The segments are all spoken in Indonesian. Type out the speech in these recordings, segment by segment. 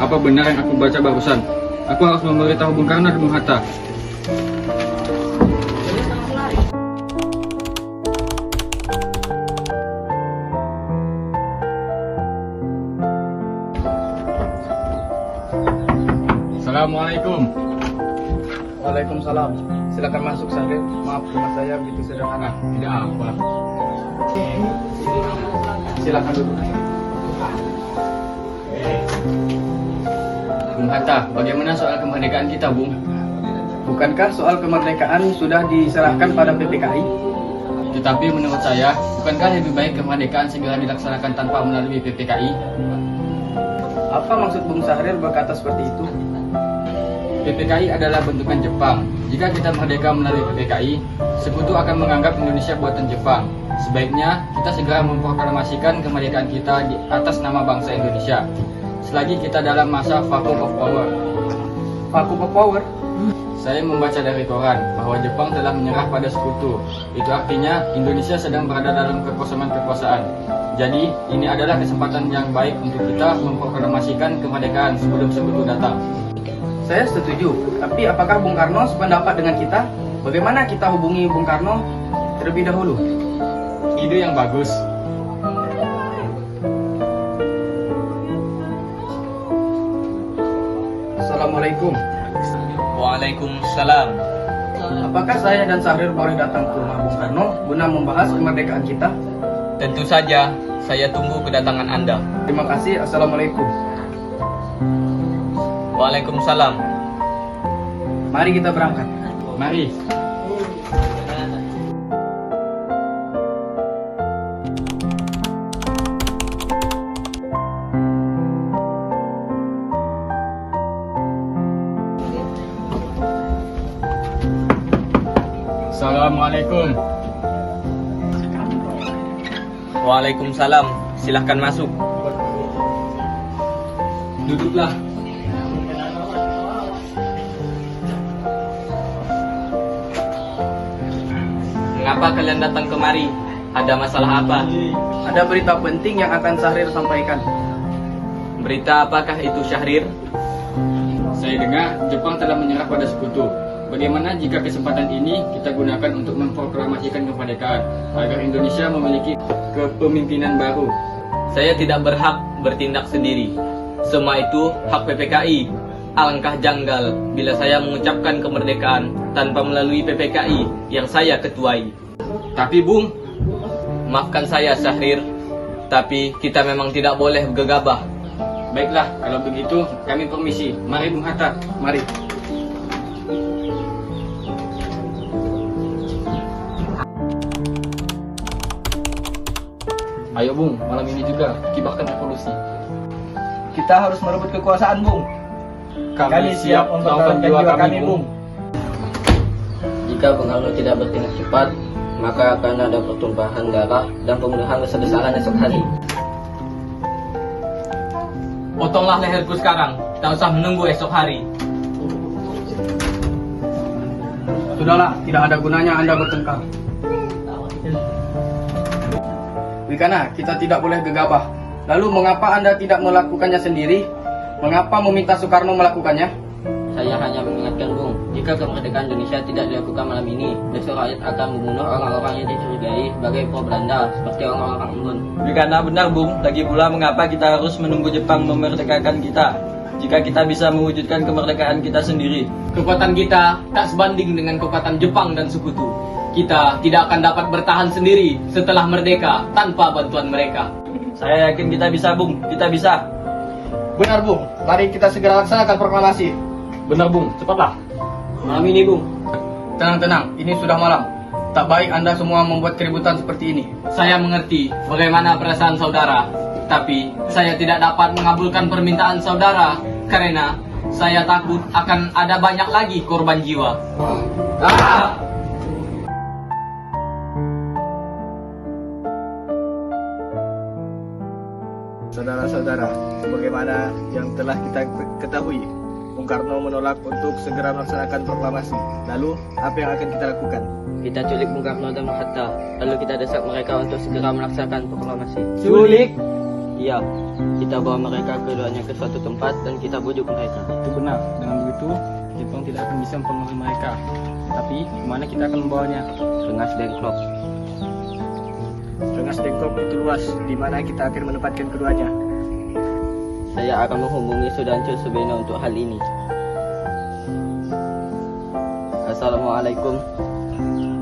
Apa benar yang aku baca barusan? Aku harus memberitahu Bung Karno dan Bung Hatta. Assalamualaikum. Waalaikumsalam. Silakan masuk, Syahrir. Maaf, rumah saya begitu sederhana. Tidak apa. Silakan duduk. Bung Hatta, bagaimana soal kemerdekaan kita, Bung? Bukankah soal kemerdekaan sudah diserahkan pada PPKI? Tetapi menurut saya, bukankah lebih baik kemerdekaan segera dilaksanakan tanpa melalui PPKI? Apa maksud Bung Syahrir berkata seperti itu? PPKI adalah bentukan Jepang. Jika kita merdeka melalui PPKI, sekutu akan menganggap Indonesia buatan Jepang. Sebaiknya kita segera memproklamasikan kemerdekaan kita di atas nama bangsa Indonesia. Selagi kita dalam masa vacuum of power. Vacuum of power? Saya membaca dari koran bahwa Jepang telah menyerah pada sekutu. Itu artinya Indonesia sedang berada dalam kekosongan-kekuasaan. Jadi, ini adalah kesempatan yang baik untuk kita memproklamasikan kemerdekaan sebelum sekutu datang. Saya setuju, tapi apakah Bung Karno sependapat dengan kita? Bagaimana kita hubungi Bung Karno terlebih dahulu? Ide yang bagus. Assalamualaikum. Waalaikumsalam. Apakah saya dan Syahrir boleh datang ke rumah Bung Karno guna membahas kemerdekaan kita? Tentu saja, saya tunggu kedatangan Anda. Terima kasih. Assalamualaikum. Waalaikumsalam. Mari kita berangkat. Mari. Assalamualaikum. Waalaikumsalam. Silahkan masuk. Duduklah. Mengapa kalian datang kemari? Ada masalah apa? Ada berita penting yang akan Syahrir sampaikan. Berita apakah itu, Syahrir? Saya dengar Jepang telah menyerah pada sekutu. Bagaimana jika kesempatan ini kita gunakan untuk memproklamasikan kemerdekaan agar Indonesia memiliki kepemimpinan baru? Saya tidak berhak bertindak sendiri. Semua itu hak PPKI. Alangkah janggal bila saya mengucapkan kemerdekaan tanpa melalui PPKI yang saya ketuai. Tapi Bung, Maafkan saya, Syahrir, tapi kita memang tidak boleh gegabah. baiklah kalau begitu kami permisi. Mari Bung Hatta, mari. Ayo Bung, malam ini juga kibarkan revolusi. Kita harus merebut kekuasaan, Bung. Kami siap mempertahankan jiwa kami, Bung. Jika Bung Karno tidak bertindak cepat, maka akan ada pertumpahan darah dan pembunuhan besar-besaran esok hari. Potonglah leherku sekarang, tak usah menunggu esok hari. Sudahlah, tidak ada gunanya Anda bertengkar. Wikana, kita tidak boleh gegabah. Lalu mengapa Anda tidak melakukannya sendiri? Mengapa meminta Soekarno melakukannya? Saya hanya mengingatkan, Bung, jika kemerdekaan Indonesia tidak dilakukan malam ini, besok rakyat akan membunuh orang-orang yang dicurigai sebagai pro-Belanda, seperti orang-orang Ambon. Karena benar, Bung. Lagi pula mengapa kita harus menunggu Jepang memerdekakan kita, jika kita bisa mewujudkan kemerdekaan kita sendiri? Kekuatan kita tak sebanding dengan kekuatan Jepang dan sekutu. Kita tidak akan dapat bertahan sendiri setelah merdeka tanpa bantuan mereka. Saya yakin kita bisa, Bung. Kita bisa. Benar, Bung. Mari kita segera laksanakan proklamasi. Benar Bung, cepatlah. Malam ini, Bung. Tenang-tenang, ini sudah malam. Tak baik Anda semua membuat keributan seperti ini. Saya mengerti bagaimana perasaan saudara, tapi saya tidak dapat mengabulkan permintaan saudara karena saya takut akan ada banyak lagi korban jiwa. Saudara-saudara, sebagaimana yang telah kita ketahui, Bung Karno menolak untuk segera melaksanakan proklamasi. Lalu, apa yang akan kita lakukan? Kita culik Bung Karno dan Bung Hatta, lalu kita desak mereka untuk segera melaksanakan proklamasi. Culik? Iya, kita bawa mereka keduanya ke suatu tempat dan kita bujuk mereka. Itu benar. Dengan begitu, Jepang tidak akan bisa mempengaruhi mereka. Tapi, kemana kita akan membawanya? Rengas Dengklok. Rengas Dengklok itu luas, di mana kita akan menempatkan keduanya. Saya akan menghubungi Sudanco Subeno untuk hal ini. Assalamualaikum.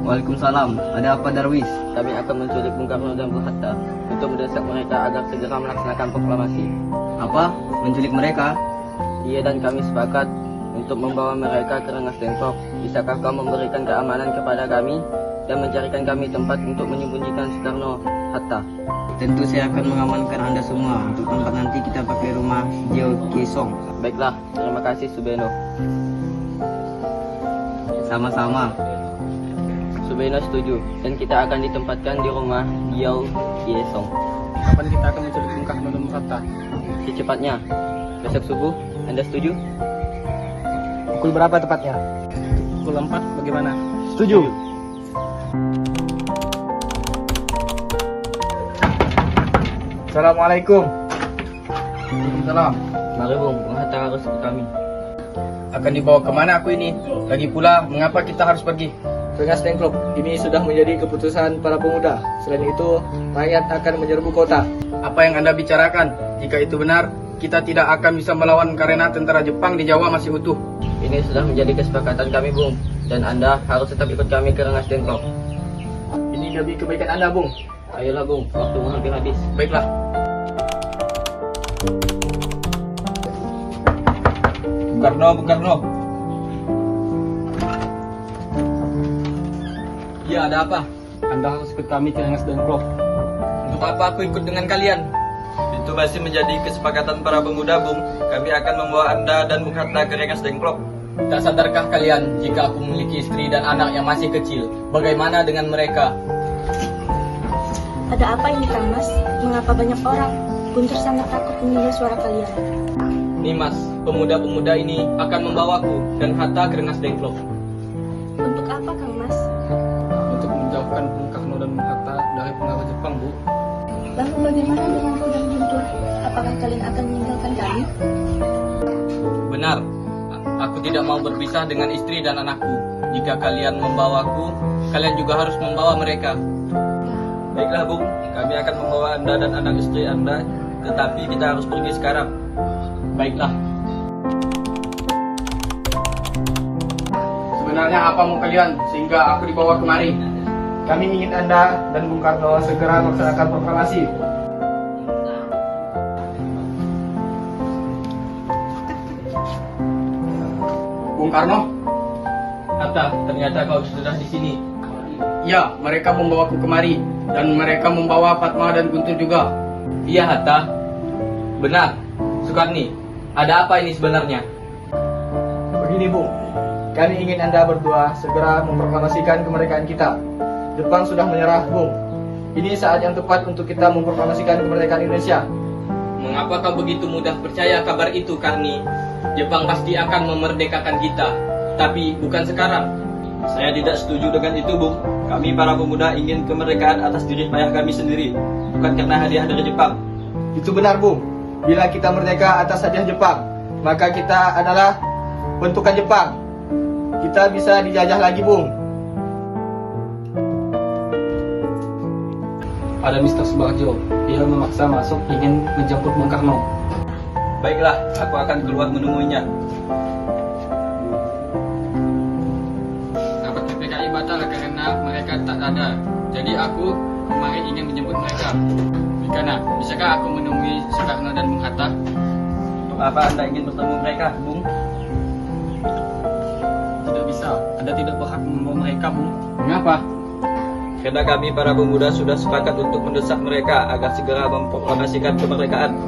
Waalaikumsalam. Ada apa, Darwis? Kami akan menculik Bung Karno dan Bung Hatta untuk mendesak mereka agar segera melaksanakan proklamasi. Apa? Menculik mereka? Ia dan kami sepakat untuk membawa mereka ke Rengas Dengklok. Bisakah kau memberikan keamanan kepada kami dan mencarikan kami tempat untuk menyembunyikan Soekarno Hatta? Tentu saya akan mengamankan Anda semua. Untuk tempat nanti kita pakai rumah Jio Kisong. Baiklah, terima kasih Subeno. Sama-sama. Subeno setuju dan kita akan ditempatkan di rumah Yao Yesong. Kapan kita akan menculik Bung Karno dan Bung Hatta? Secepatnya, besok subuh. Anda setuju? Pukul berapa tepatnya? Pukul 4 bagaimana? Setuju. Assalamualaikum. Salam. Mari Bung Hatta harus ke kami. Akan dibawa kemana aku ini? Lagi pula, mengapa kita harus pergi? Rengas Dengklok ini sudah menjadi keputusan para pemuda. Selain itu, rakyat akan menyerbu kota. Apa yang Anda bicarakan? Jika itu benar, kita tidak akan bisa melawan karena tentara Jepang di Jawa masih utuh. Ini sudah menjadi kesepakatan kami Bung, dan Anda harus tetap ikut kami ke Rengas Dengklok. Ini demi kebaikan Anda, Bung. Ayolah Bung, waktumu hampir habis. Baiklah. Bung Karno. Ya, ada apa? Anda harus ikut kami ke Rengas Dengklok. Untuk apa aku ikut dengan kalian? Itu masih menjadi kesepakatan para pemuda, Bung. Kami akan membawa Anda dan Bung Hatta ke Rengas Dengklok. Tak sadarkah kalian jika aku memiliki istri dan anak yang masih kecil? Bagaimana dengan mereka? Ada apa ini Kang Mas? Mengapa banyak orang? Guntur sangat takut mendengar suara kalian. Nimas, pemuda-pemuda ini akan membawaku dan Hatta ke Rengas Dengklok. Untuk apa Kang Mas? Untuk menjauhkan Bung Karno dan Bung Hatta dari pengaruh Jepang, Bu. Lalu bagaimana dengan Kau dan Guntur? Apakah kalian akan meninggalkan kami? Benar, aku tidak mau berpisah dengan istri dan anakku. Jika kalian membawaku, kalian juga harus membawa mereka. Baiklah, Bung. Kami akan membawa Anda dan anak istri Anda, tetapi kita harus pergi sekarang. Baiklah. Sebenarnya apa mau kalian sehingga aku dibawa kemari? Kami ingin Anda dan Bung Karno segera melaksanakan proklamasi. Bung Karno? Hatta, ternyata kau sudah di sini. Ya, mereka membawaku kemari dan mereka membawa Fatma dan Guntur juga. Iya, Hatta. Benar. Sukarni, ada apa ini sebenarnya? Begini, Bung. Kami ingin Anda berdua segera memproklamasikan kemerdekaan kita. Jepang sudah menyerah, Bung. Ini saat yang tepat untuk kita memproklamasikan kemerdekaan Indonesia. Mengapa kau begitu mudah percaya kabar itu, Karni? Jepang pasti akan memerdekakan kita, tapi bukan sekarang. Saya tidak setuju dengan itu, Bung. Kami para pemuda ingin kemerdekaan atas diri payah kami sendiri, bukan karena hadiah dari Jepang. Itu benar, Bung. Bila kita merdeka atas hadiah Jepang, maka kita adalah bentukan Jepang. Kita bisa dijajah lagi, Bung. Ada Mr. Subarjo. Dia memaksa masuk ingin menjemput Bung Karno. Baiklah, aku akan keluar menemuinya. Rapat PPKI batal karena mereka tak ada. Jadi aku kemari ingin menjemput mereka. Bikana, bisakah aku menemui Soekarno dan Bung Hatta? Untuk apa Anda ingin bertemu mereka, Bung? Tidak bisa. Anda tidak berhak membawa mereka, Bung. Mengapa? Karena kami para pemuda sudah sepakat untuk mendesak mereka agar segera memproklamasikan kemerdekaan.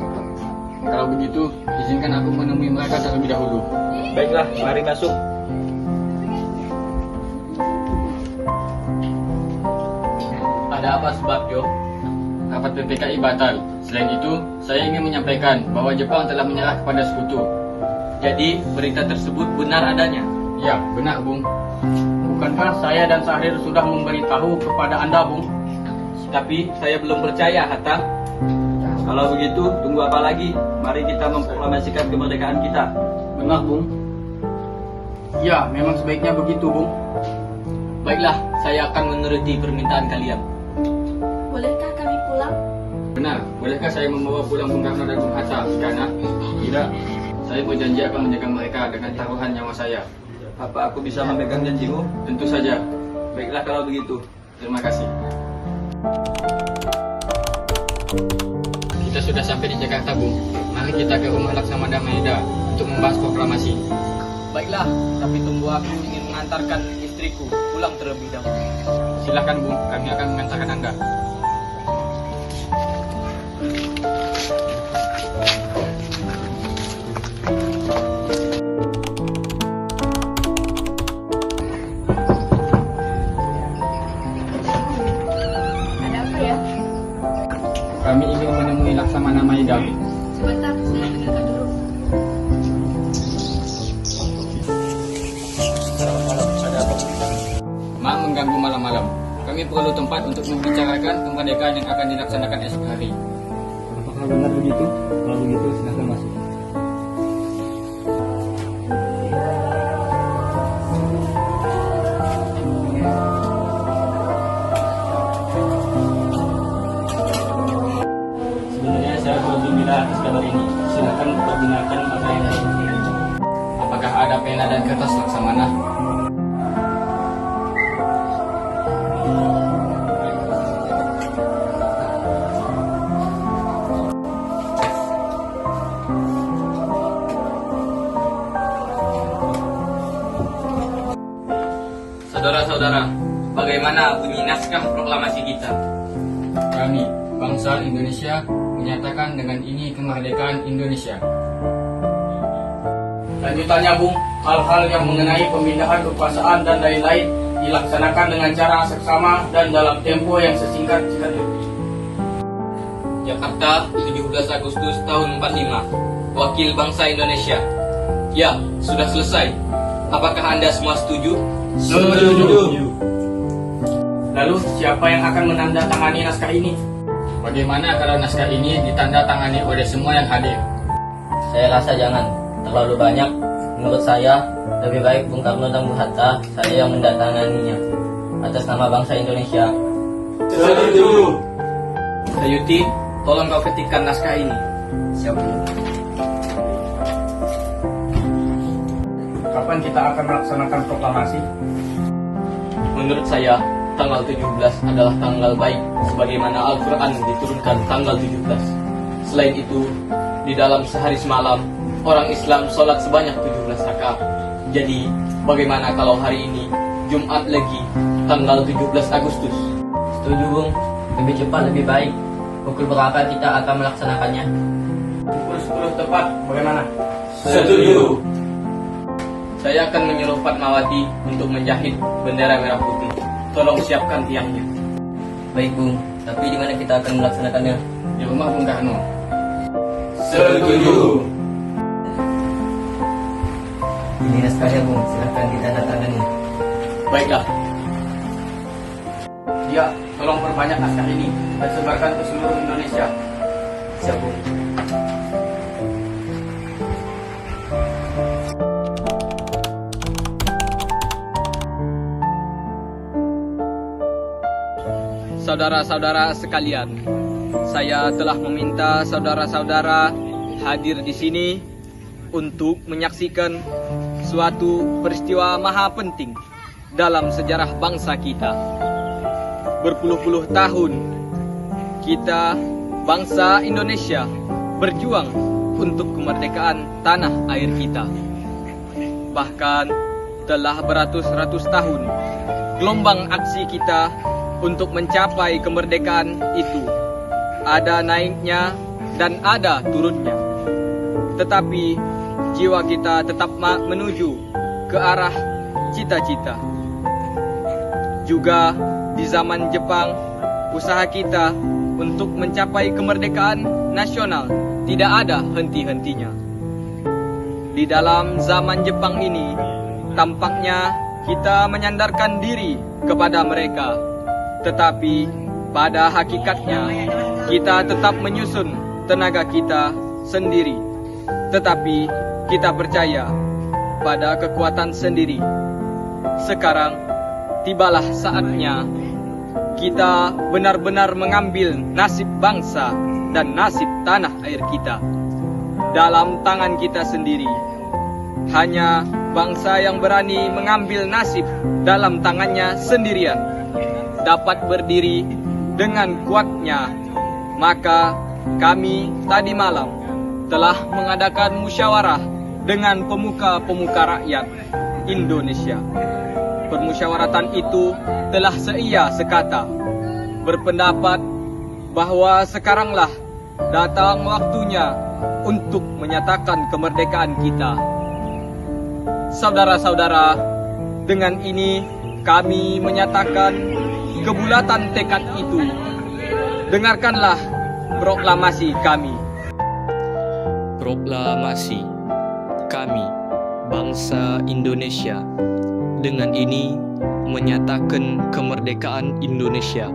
Kalau begitu, izinkan aku menemui mereka terlebih dahulu. Baiklah, mari masuk. Ada apa Subarjo? Rapat PPKI batal. Selain itu, saya ingin menyampaikan bahwa Jepang telah menyerah kepada sekutu. Jadi, berita tersebut benar adanya. Ya, benar, Bung. Bukankah saya dan Sahir sudah memberitahu kepada Anda, Bung? Tapi saya belum percaya, Hatta. Kalau begitu, tunggu apa lagi? Mari kita memproklamasikan kemerdekaan kita. Benar, Bung. Ya, memang sebaiknya begitu, Bung. Baiklah, saya akan menuruti permintaan kalian. Bolehkah kami pulang? Benar, bolehkah saya membawa pulang Bung Karno dan Bung Hatta, Wikana? Tidak, saya berjanji akan menjaga mereka dengan taruhan nyawa saya. Apa aku bisa memegang janjimu? Tentu saja. Baiklah kalau begitu. Terima kasih. Kita sudah sampai di Jakarta, Bung. Mari kita ke rumah Laksamana Maeda untuk membahas proklamasi. Baiklah, tapi tunggu, aku ingin mengantarkan istriku pulang terlebih dahulu. Silakan, Bung, kami akan mengantarkan Anda. Ada apa ya? Kami ingin menemui Laksamana Maeda. Sebentar, saya dengarkan dulu. Maaf mengganggu malam-malam. Kami perlu tempat untuk membicarakan kemerdekaan yang akan dilaksanakan esok hari. Apakah benar begitu? Kalau begitu, silakan masuk. Sebenarnya saya perlu gembira atas kabar ini. Silakan pergunakan apa yang ada. Apakah ada pena dan kertas Laksamana? Saudara-saudara, bagaimana bunyi naskah proklamasi kita? Kami, bangsa Indonesia, menyatakan dengan ini kemerdekaan Indonesia. Lanjutannya, Bung, hal-hal yang mengenai pemindahan kekuasaan dan lain-lain dilaksanakan dengan cara seksama dan dalam tempo yang sesingkat-singkatnya. Jakarta, 17 Agustus tahun 45. Wakil bangsa Indonesia. Ya, sudah selesai. Apakah Anda semua setuju? Setuju. Lalu, siapa yang akan menandatangani naskah ini? Bagaimana kalau naskah ini ditandatangani oleh semua yang hadir? Saya rasa jangan. Terlalu banyak. Menurut saya, lebih baik Bung Karno dan Bung Hatta, saya yang mendatanganinya. Atas nama bangsa Indonesia. Setuju. Sayuti, tolong kau ketikkan naskah ini. Siap, Bung. Kapan kita akan melaksanakan proklamasi? Menurut saya, tanggal 17 adalah tanggal baik sebagaimana Al-Quran diturunkan tanggal 17. Selain itu, di dalam sehari semalam, orang Islam sholat sebanyak 17 rakaat. Jadi, bagaimana kalau hari ini, Jumat lagi, tanggal 17 Agustus? Setuju, Bung. Lebih cepat lebih baik. Pukul berapa kita akan melaksanakannya? Pukul 10 tepat, bagaimana? Setuju. Saya akan menyuruh Fatmawati untuk menjahit bendera merah putih. Tolong siapkan tiangnya. Baik, Bung. Tapi di mana kita akan melaksanakannya? Di rumah Bung Karno. Setuju. Ini naskahnya, Bung. Silahkan kita datangani. Baiklah, Ya, tolong perbanyak naskah ini dan sebarkan ke seluruh Indonesia. Siap, Bung. saudara-saudara sekalian, saya telah meminta saudara-saudara hadir di sini untuk menyaksikan suatu peristiwa maha penting dalam sejarah bangsa kita. Berpuluh-puluh tahun kita, bangsa Indonesia, berjuang untuk kemerdekaan tanah air kita. Bahkan telah beratus-ratus tahun gelombang aksi kita untuk mencapai kemerdekaan itu. Ada naiknya dan ada turunnya. Tetapi jiwa kita tetap menuju ke arah cita-cita. Juga di zaman Jepang, usaha kita untuk mencapai kemerdekaan nasional tidak ada henti-hentinya. Di dalam zaman Jepang ini, tampaknya kita menyandarkan diri kepada mereka. Tetapi pada hakikatnya kita tetap menyusun tenaga kita sendiri, tetapi kita percaya pada kekuatan sendiri. Sekarang tibalah saatnya kita benar-benar mengambil nasib bangsa dan nasib tanah air kita dalam tangan kita sendiri. Hanya bangsa yang berani mengambil nasib dalam tangannya sendirian dapat berdiri dengan kuatnya. Maka kami tadi malam telah mengadakan musyawarah dengan pemuka-pemuka rakyat Indonesia. Permusyawaratan itu telah seia sekata berpendapat bahwa sekaranglah datang waktunya untuk menyatakan kemerdekaan kita. Saudara-saudara, dengan ini kami menyatakan kebulatan tekad itu. Dengarkanlah proklamasi kami. Proklamasi kami, bangsa Indonesia, dengan ini menyatakan kemerdekaan Indonesia.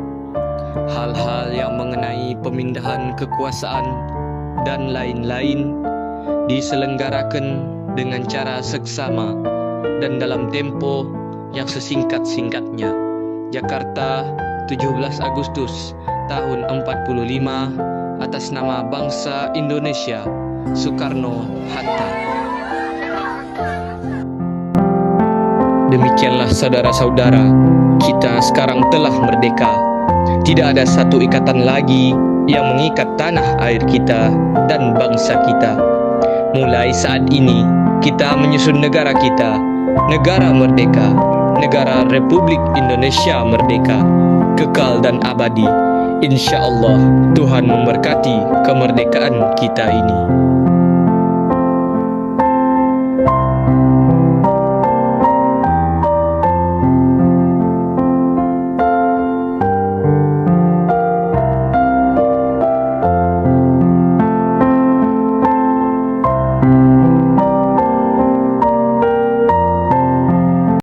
Hal-hal yang mengenai pemindahan kekuasaan dan lain-lain diselenggarakan dengan cara seksama dan dalam tempo yang sesingkat-singkatnya. Jakarta, 17 Agustus tahun 45, atas nama bangsa Indonesia, Soekarno-Hatta. Demikianlah saudara-saudara, kita sekarang telah merdeka. Tidak ada satu ikatan lagi yang mengikat tanah air kita dan bangsa kita. Mulai saat ini, kita menyusun negara kita, negara merdeka, negara Republik Indonesia merdeka, kekal dan abadi. Insya Allah, Tuhan memberkati kemerdekaan kita ini.